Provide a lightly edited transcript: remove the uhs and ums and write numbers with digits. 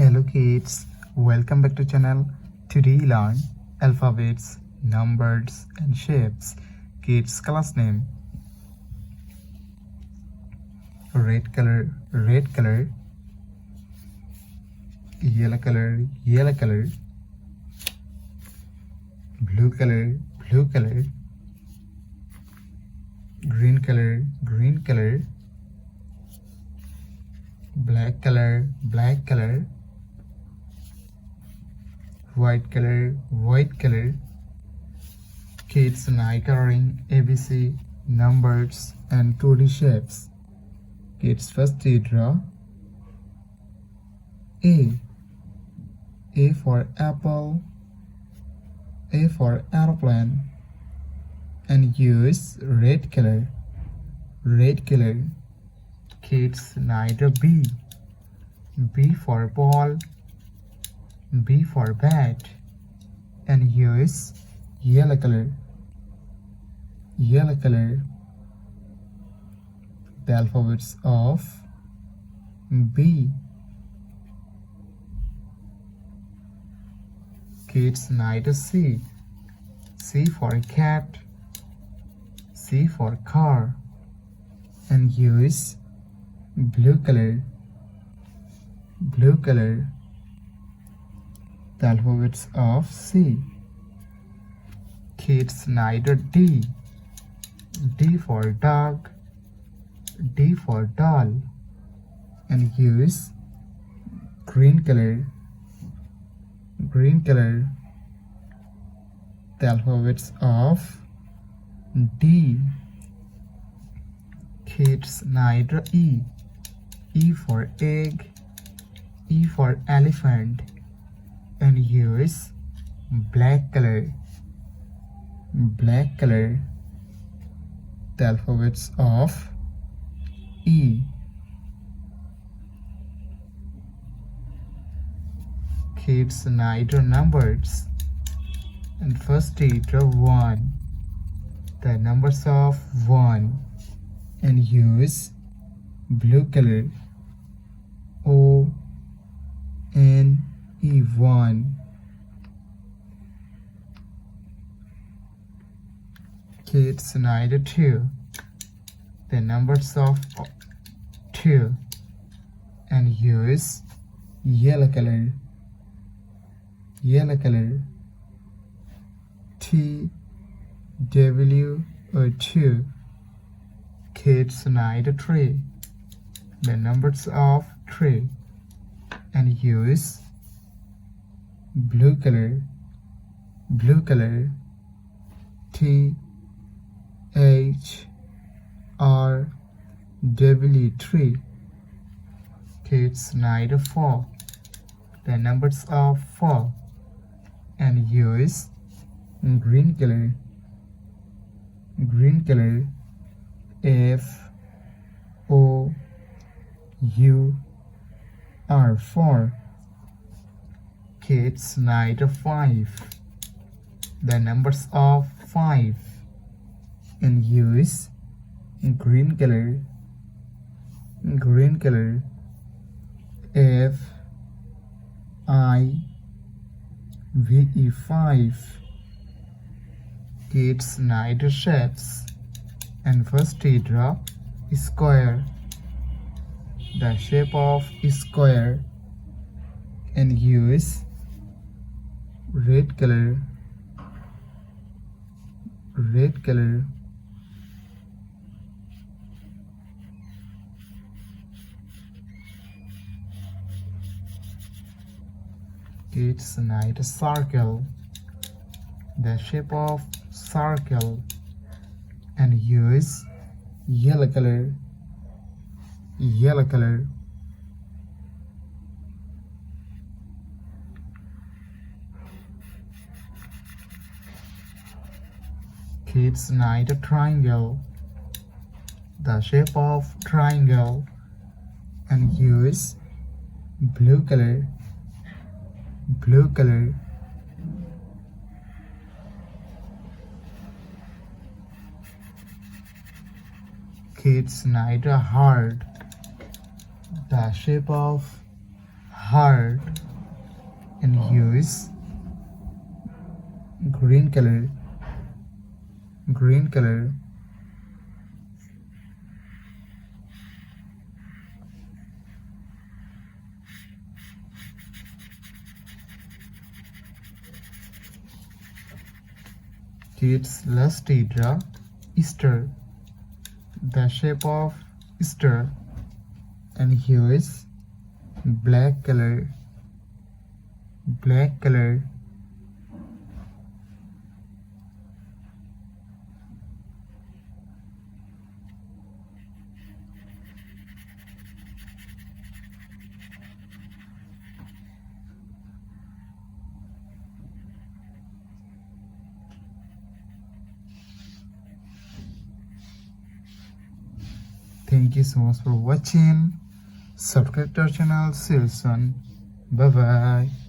Hello kids, welcome back to channel. Today learn alphabets, numbers and shapes. Kids class name. Red color, yellow color, blue color, green color, black color, white color. Kids and eye coloring, ABC, numbers and 2D shapes. Kids first draw A for apple, A for aeroplane, and use red color. Kids neither B for ball, B for bat, and use yellow color. The alphabets of B. Kids neither C for cat, C for car, and use blue color. The alphabets of C. Kids neither D for dog, D for doll, and use green color. The alphabets of D. Kids neither E for egg, E for elephant, and use black color. The alphabets of E. Kids neither numbers, and first draw 1, the numbers of 1, and use blue color. O-N-E 1. Kids neither 2, the numbers of 2, and use yellow color. TW2. Kids neither 3, the numbers of 3, and use blue color. THRW3. Kids neither 4, the numbers of 4, and use green color. FOUR. Kids neither 5, the numbers of 5, and use green color. FIVE. Kids neither shapes, and first draw square, the shape of square, and use red color. Kids neither circle, the shape of circle, and use yellow color. Kids neither triangle, the shape of triangle, and use blue color. Kids neither heart, the shape of heart, and here is green color. Green color. Kids, let's draw Easter, the shape of Easter, and here is black color. Black color. Thank you so much for watching. Subscribe to our channel. See you soon. Bye bye.